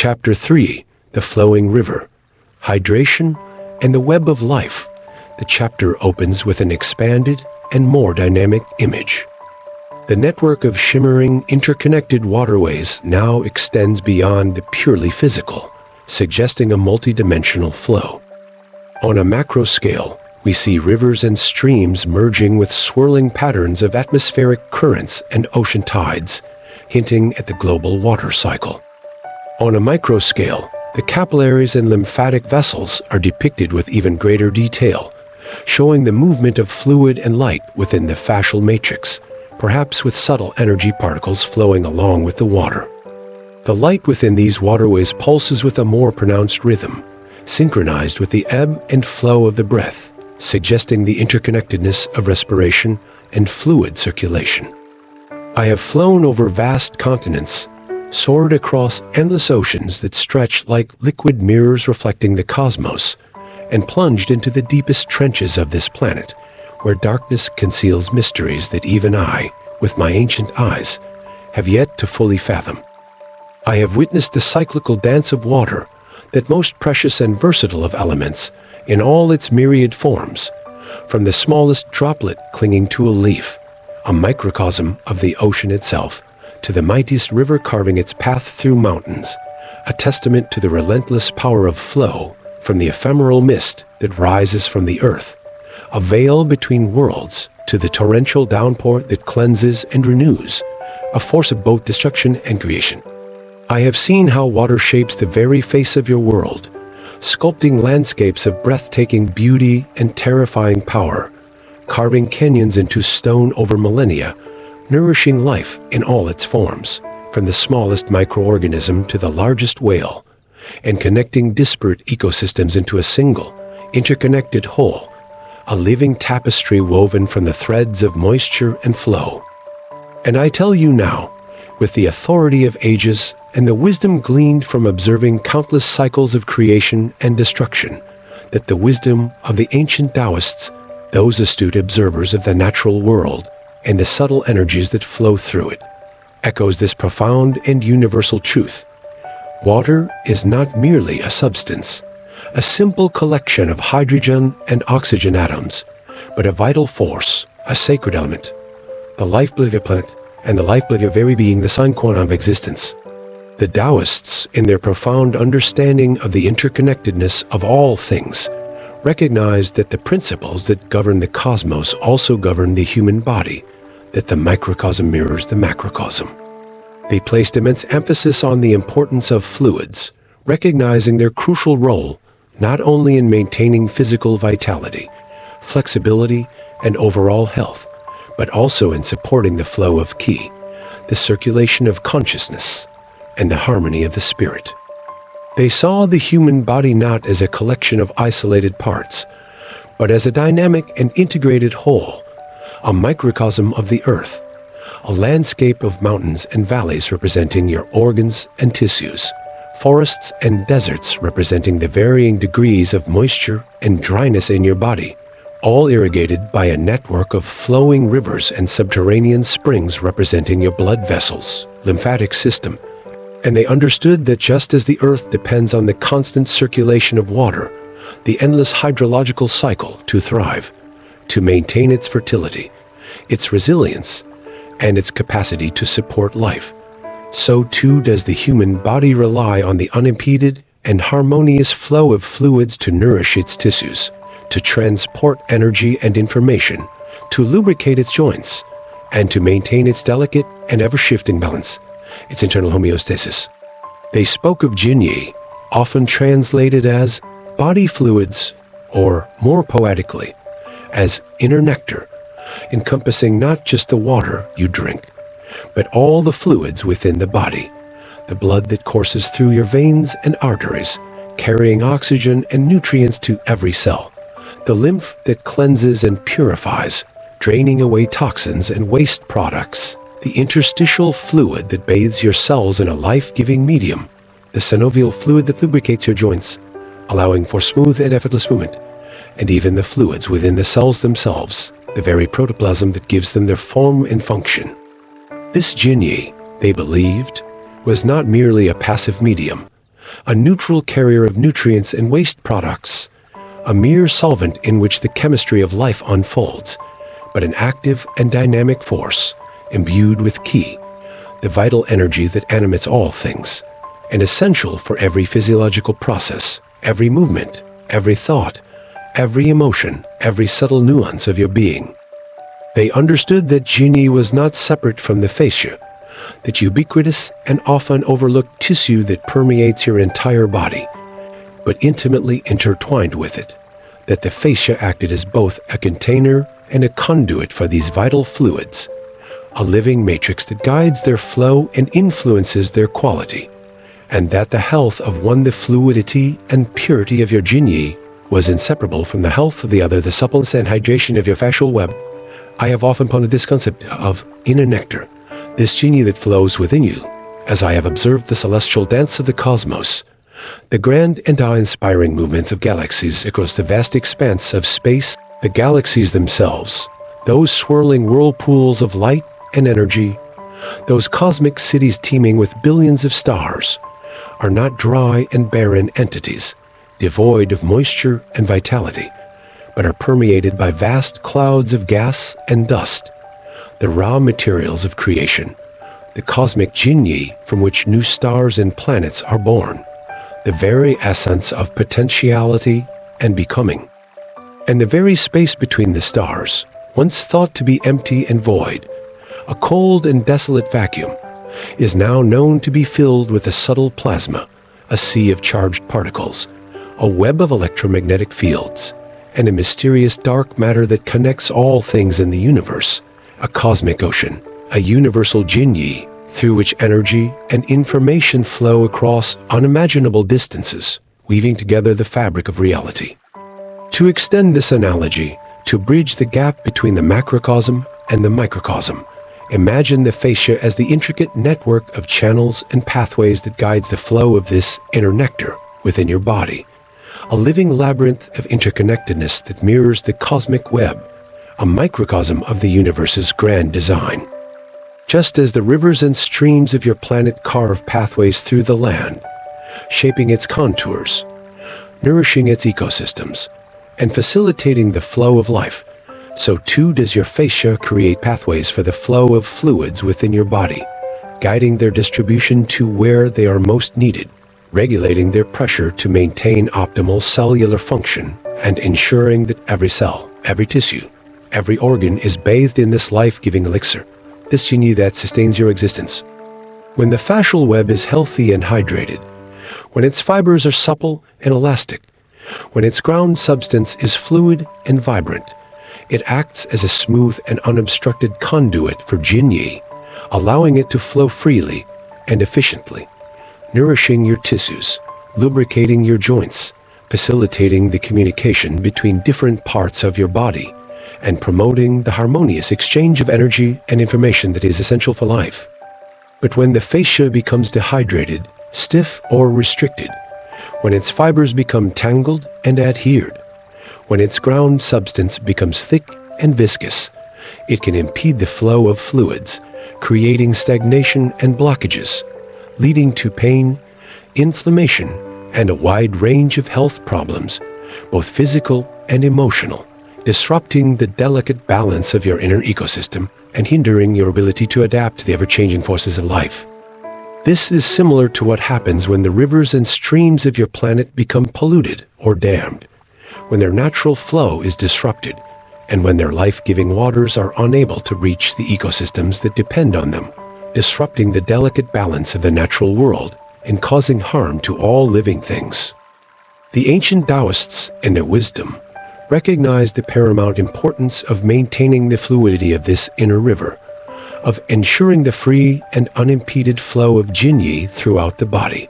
Chapter 3, The Flowing River, Hydration and the Web of Life. The chapter opens with an expanded and more dynamic image. The network of shimmering, interconnected waterways now extends beyond the purely physical, suggesting a multidimensional flow. On a macro scale, we see rivers and streams merging with swirling patterns of atmospheric currents and ocean tides, hinting at the global water cycle. On a micro scale, the capillaries and lymphatic vessels are depicted with even greater detail, showing the movement of fluid and light within the fascial matrix, perhaps with subtle energy particles flowing along with the water. The light within these waterways pulses with a more pronounced rhythm, synchronized with the ebb and flow of the breath, suggesting the interconnectedness of respiration and fluid circulation. I have flown over vast continents, soared across endless oceans that stretch like liquid mirrors reflecting the cosmos, and plunged into the deepest trenches of this planet, where darkness conceals mysteries that even I, with my ancient eyes, have yet to fully fathom. I have witnessed the cyclical dance of water, that most precious and versatile of elements, in all its myriad forms, from the smallest droplet clinging to a leaf, a microcosm of the ocean itself, to the mightiest river carving its path through mountains, a testament to the relentless power of flow from the ephemeral mist that rises from the earth, a veil between worlds to the torrential downpour that cleanses and renews, a force of both destruction and creation. I have seen how water shapes the very face of your world, sculpting landscapes of breathtaking beauty and terrifying power, carving canyons into stone over millennia, nourishing life in all its forms, from the smallest microorganism to the largest whale, and connecting disparate ecosystems into a single, interconnected whole, a living tapestry woven from the threads of moisture and flow. And I tell you now, with the authority of ages and the wisdom gleaned from observing countless cycles of creation and destruction, that the wisdom of the ancient Taoists, those astute observers of the natural world, and the subtle energies that flow through it, echoes this profound and universal truth. Water is not merely a substance, a simple collection of hydrogen and oxygen atoms, but a vital force, a sacred element, the lifeblood of your planet, and the lifeblood of your very being, the sine qua non of existence. The Taoists, in their profound understanding of the interconnectedness of all things, recognized that the principles that govern the cosmos also govern the human body, that the microcosm mirrors the macrocosm. They placed immense emphasis on the importance of fluids, recognizing their crucial role not only in maintaining physical vitality, flexibility, and overall health, but also in supporting the flow of ki, the circulation of consciousness, and the harmony of the spirit. They saw the human body not as a collection of isolated parts, but as a dynamic and integrated whole, a microcosm of the earth, a landscape of mountains and valleys representing your organs and tissues, forests and deserts representing the varying degrees of moisture and dryness in your body, all irrigated by a network of flowing rivers and subterranean springs representing your blood vessels, lymphatic system. And they understood that just as the earth depends on the constant circulation of water, the endless hydrological cycle to thrive, to maintain its fertility, its resilience, and its capacity to support life, so too does the human body rely on the unimpeded and harmonious flow of fluids to nourish its tissues, to transport energy and information, to lubricate its joints, and to maintain its delicate and ever-shifting balance, its internal homeostasis. They spoke of Jinyi, often translated as body fluids, or more poetically, as inner nectar, encompassing not just the water you drink, but all the fluids within the body, the blood that courses through your veins and arteries, carrying oxygen and nutrients to every cell, the lymph that cleanses and purifies, draining away toxins and waste products, the interstitial fluid that bathes your cells in a life-giving medium, the synovial fluid that lubricates your joints, allowing for smooth and effortless movement, and even the fluids within the cells themselves, the very protoplasm that gives them their form and function. This Jinyi, they believed, was not merely a passive medium, a neutral carrier of nutrients and waste products, a mere solvent in which the chemistry of life unfolds, but an active and dynamic force, imbued with ki, the vital energy that animates all things, and essential for every physiological process, every movement, every thought, every emotion, every subtle nuance of your being. They understood that Jinyi was not separate from the fascia, that ubiquitous and often overlooked tissue that permeates your entire body, but intimately intertwined with it, that the fascia acted as both a container and a conduit for these vital fluids, a living matrix that guides their flow and influences their quality, and that the health of one, the fluidity and purity of your Jinyi, was inseparable from the health of the other, the suppleness and hydration of your fascial web. I have often pondered this concept of inner nectar, this Jinyi that flows within you, as I have observed the celestial dance of the cosmos, the grand and awe-inspiring movements of galaxies across the vast expanse of space, the galaxies themselves, those swirling whirlpools of light and energy, those cosmic cities teeming with billions of stars, are not dry and barren entities, devoid of moisture and vitality, but are permeated by vast clouds of gas and dust, the raw materials of creation, the cosmic Jinyi from which new stars and planets are born, the very essence of potentiality and becoming. And the very space between the stars, once thought to be empty and void, a cold and desolate vacuum, is now known to be filled with a subtle plasma, a sea of charged particles, a web of electromagnetic fields, and a mysterious dark matter that connects all things in the universe, a cosmic ocean, a universal Jinyi, through which energy and information flow across unimaginable distances, weaving together the fabric of reality. To extend this analogy, to bridge the gap between the macrocosm and the microcosm, imagine the fascia as the intricate network of channels and pathways that guides the flow of this inner nectar within your body, a living labyrinth of interconnectedness that mirrors the cosmic web, a microcosm of the universe's grand design. Just as the rivers and streams of your planet carve pathways through the land, shaping its contours, nourishing its ecosystems, and facilitating the flow of life, so too does your fascia create pathways for the flow of fluids within your body, guiding their distribution to where they are most needed, regulating their pressure to maintain optimal cellular function, and ensuring that every cell, every tissue, every organ is bathed in this life-giving elixir, this Jinyi that sustains your existence. When the fascial web is healthy and hydrated, when its fibers are supple and elastic, when its ground substance is fluid and vibrant, it acts as a smooth and unobstructed conduit for Jinyi, allowing it to flow freely and efficiently, nourishing your tissues, lubricating your joints, facilitating the communication between different parts of your body, and promoting the harmonious exchange of energy and information that is essential for life. But when the fascia becomes dehydrated, stiff or restricted, when its fibers become tangled and adhered, when its ground substance becomes thick and viscous, it can impede the flow of fluids, creating stagnation and blockages, leading to pain, inflammation, and a wide range of health problems, both physical and emotional, disrupting the delicate balance of your inner ecosystem and hindering your ability to adapt to the ever-changing forces of life. This is similar to what happens when the rivers and streams of your planet become polluted or dammed, when their natural flow is disrupted, and when their life-giving waters are unable to reach the ecosystems that depend on them, disrupting the delicate balance of the natural world and causing harm to all living things. The ancient Taoists, in their wisdom, recognized the paramount importance of maintaining the fluidity of this inner river, of ensuring the free and unimpeded flow of Jinyi throughout the body,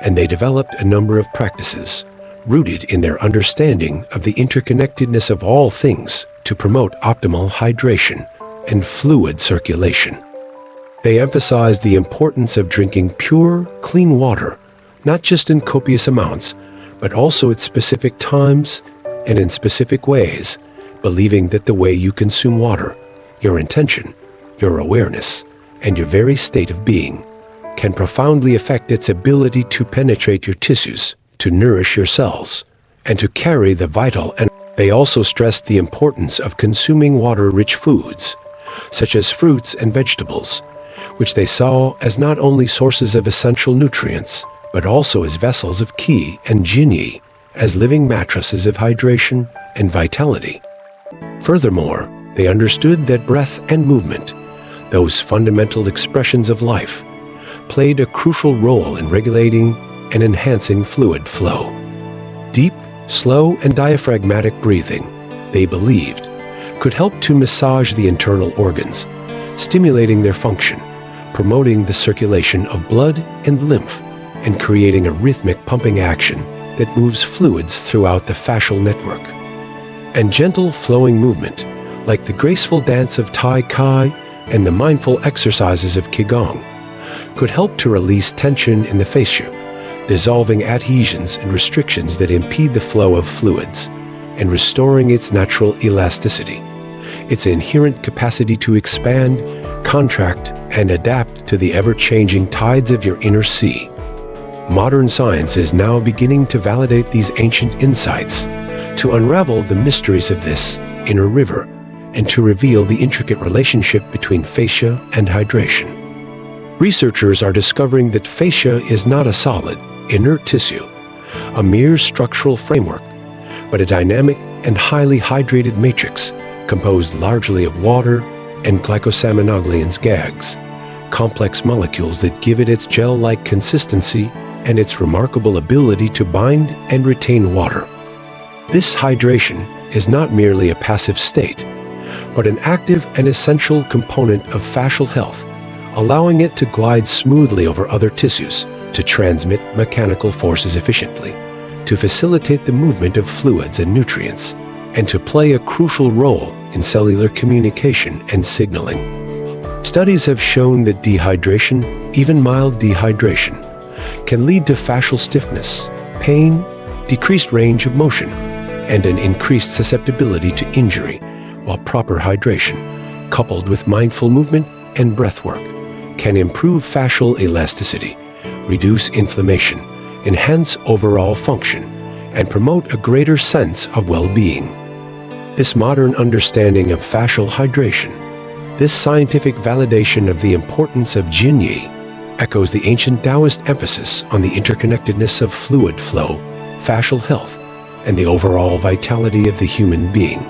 and they developed a number of practices, rooted in their understanding of the interconnectedness of all things to promote optimal hydration and fluid circulation. They emphasized the importance of drinking pure, clean water, not just in copious amounts, but also at specific times and in specific ways, believing that the way you consume water, your intention, your awareness, and your very state of being can profoundly affect its ability to penetrate your tissues, to nourish your cells, and to carry the vital energy. They also stressed the importance of consuming water-rich foods, such as fruits and vegetables, which they saw as not only sources of essential nutrients, but also as vessels of qi and jin-yi, as living mattresses of hydration and vitality. Furthermore, they understood that breath and movement, those fundamental expressions of life, played a crucial role in regulating and enhancing fluid flow. Deep, slow, and diaphragmatic breathing, they believed, could help to massage the internal organs, stimulating their function, promoting the circulation of blood and lymph, and creating a rhythmic pumping action that moves fluids throughout the fascial network. And gentle flowing movement, like the graceful dance of Tai Chi and the mindful exercises of Qigong, could help to release tension in the fascia, dissolving adhesions and restrictions that impede the flow of fluids, and restoring its natural elasticity, its inherent capacity to expand, contract, and adapt to the ever-changing tides of your inner sea. Modern science is now beginning to validate these ancient insights, to unravel the mysteries of this inner river, and to reveal the intricate relationship between fascia and hydration. Researchers are discovering that fascia is not a solid, inert tissue, a mere structural framework, but a dynamic and highly hydrated matrix composed largely of water and glycosaminoglycans gags, complex molecules that give it its gel-like consistency and its remarkable ability to bind and retain water. This hydration is not merely a passive state, but an active and essential component of fascial health, allowing it to glide smoothly over other tissues, to transmit mechanical forces efficiently, to facilitate the movement of fluids and nutrients, and to play a crucial role in cellular communication and signaling. Studies have shown that dehydration, even mild dehydration, can lead to fascial stiffness, pain, decreased range of motion, and an increased susceptibility to injury, while proper hydration, coupled with mindful movement and breath work, can improve fascial elasticity, reduce inflammation, enhance overall function, and promote a greater sense of well-being. This modern understanding of fascial hydration, this scientific validation of the importance of jin-yi, echoes the ancient Taoist emphasis on the interconnectedness of fluid flow, fascial health, and the overall vitality of the human being.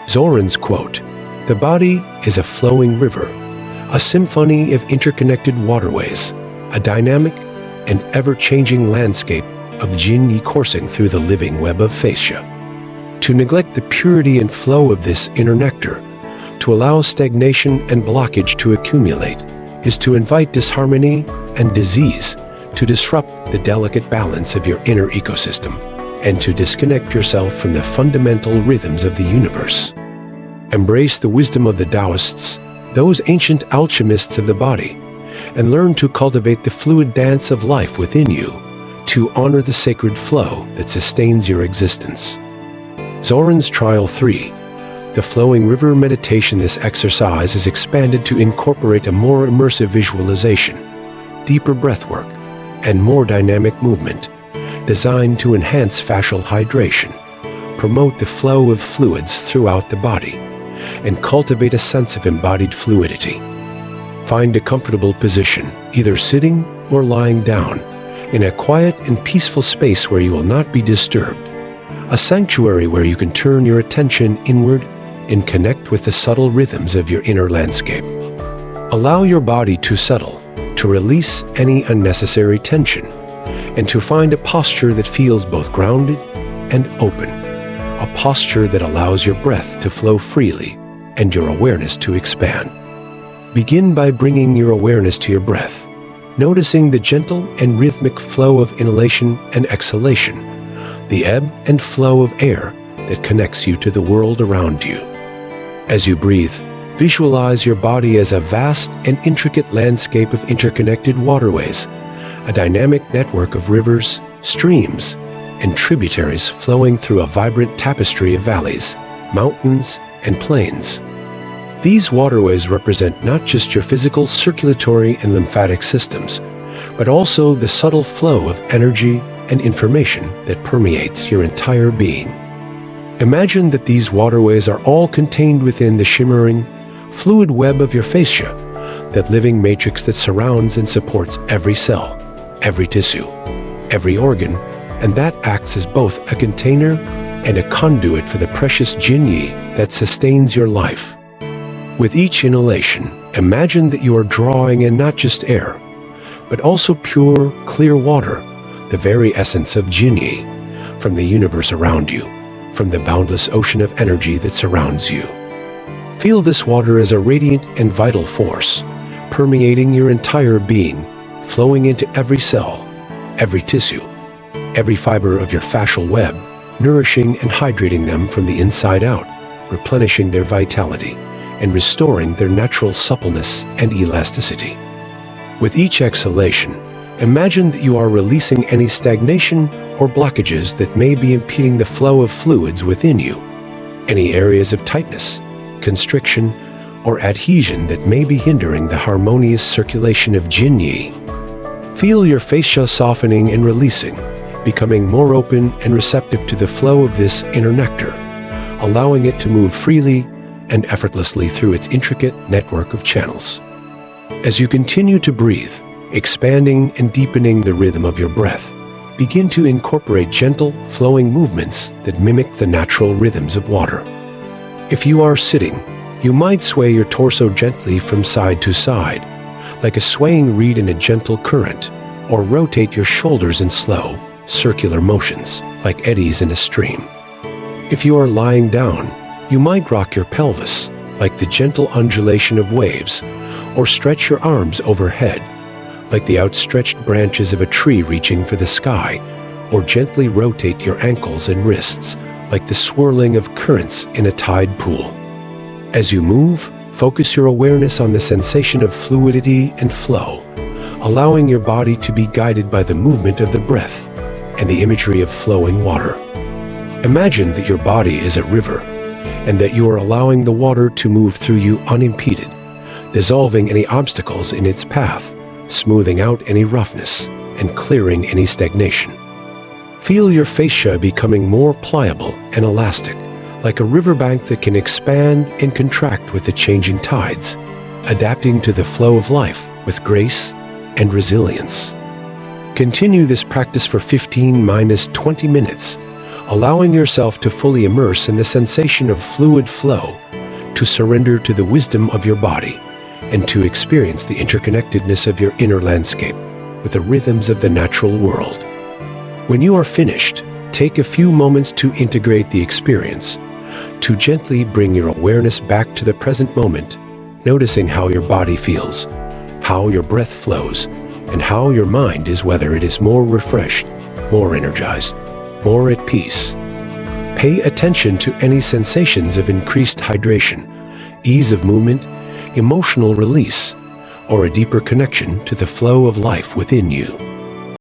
Zoran's quote, "The body is a flowing river, a symphony of interconnected waterways, a dynamic and ever-changing landscape of jin-yi coursing through the living web of fascia." To neglect the purity and flow of this inner nectar, to allow stagnation and blockage to accumulate, is to invite disharmony and disease, to disrupt the delicate balance of your inner ecosystem, and to disconnect yourself from the fundamental rhythms of the universe. Embrace the wisdom of the Taoists, those ancient alchemists of the body, and learn to cultivate the fluid dance of life within you, to honor the sacred flow that sustains your existence. Zoran's Trial 3, the flowing river meditation. This exercise is expanded to incorporate a more immersive visualization, deeper breathwork, and more dynamic movement, designed to enhance fascial hydration, promote the flow of fluids throughout the body, and cultivate a sense of embodied fluidity. Find a comfortable position, either sitting or lying down, in a quiet and peaceful space where you will not be disturbed, a sanctuary where you can turn your attention inward and connect with the subtle rhythms of your inner landscape. Allow your body to settle, to release any unnecessary tension, and to find a posture that feels both grounded and open, a posture that allows your breath to flow freely and your awareness to expand. Begin by bringing your awareness to your breath, noticing the gentle and rhythmic flow of inhalation and exhalation, the ebb and flow of air that connects you to the world around you. As you breathe, visualize your body as a vast and intricate landscape of interconnected waterways, a dynamic network of rivers, streams, and tributaries flowing through a vibrant tapestry of valleys, mountains, and plains. These waterways represent not just your physical, circulatory, and lymphatic systems, but also the subtle flow of energy and information that permeates your entire being. Imagine that these waterways are all contained within the shimmering, fluid web of your fascia, that living matrix that surrounds and supports every cell, every tissue, every organ, and that acts as both a container and a conduit for the precious Jin-Yi that sustains your life. With each inhalation, imagine that you are drawing in not just air, but also pure, clear water, the very essence of Jin-Yi, from the universe around you, from the boundless ocean of energy that surrounds you. Feel this water as a radiant and vital force, permeating your entire being, flowing into every cell, every tissue, every fiber of your fascial web, nourishing and hydrating them from the inside out, replenishing their vitality, and restoring their natural suppleness and elasticity. With each exhalation, imagine that you are releasing any stagnation or blockages that may be impeding the flow of fluids within you, any areas of tightness, constriction, or adhesion that may be hindering the harmonious circulation of Jin-Yi. Feel your fascia softening and releasing, becoming more open and receptive to the flow of this inner nectar, allowing it to move freely and effortlessly through its intricate network of channels. As you continue to breathe, expanding and deepening the rhythm of your breath, begin to incorporate gentle, flowing movements that mimic the natural rhythms of water. If you are sitting, you might sway your torso gently from side to side, like a swaying reed in a gentle current, or rotate your shoulders in slow, circular motions, like eddies in a stream. If you are lying down, you might rock your pelvis, like the gentle undulation of waves, or stretch your arms overhead, like the outstretched branches of a tree reaching for the sky, or gently rotate your ankles and wrists, like the swirling of currents in a tide pool. As you move, focus your awareness on the sensation of fluidity and flow, allowing your body to be guided by the movement of the breath and the imagery of flowing water. Imagine that your body is a river, and that you are allowing the water to move through you unimpeded, dissolving any obstacles in its path, smoothing out any roughness, and clearing any stagnation. Feel your fascia becoming more pliable and elastic, like a riverbank that can expand and contract with the changing tides, adapting to the flow of life with grace and resilience. Continue this practice for 15-20 minutes, allowing yourself to fully immerse in the sensation of fluid flow, to surrender to the wisdom of your body, and to experience the interconnectedness of your inner landscape with the rhythms of the natural world. When you are finished, take a few moments to integrate the experience, to gently bring your awareness back to the present moment, noticing how your body feels, how your breath flows, and how your mind is, whether it is more refreshed, more energized, more at peace. Pay attention to any sensations of increased hydration, ease of movement, emotional release, or a deeper connection to the flow of life within you.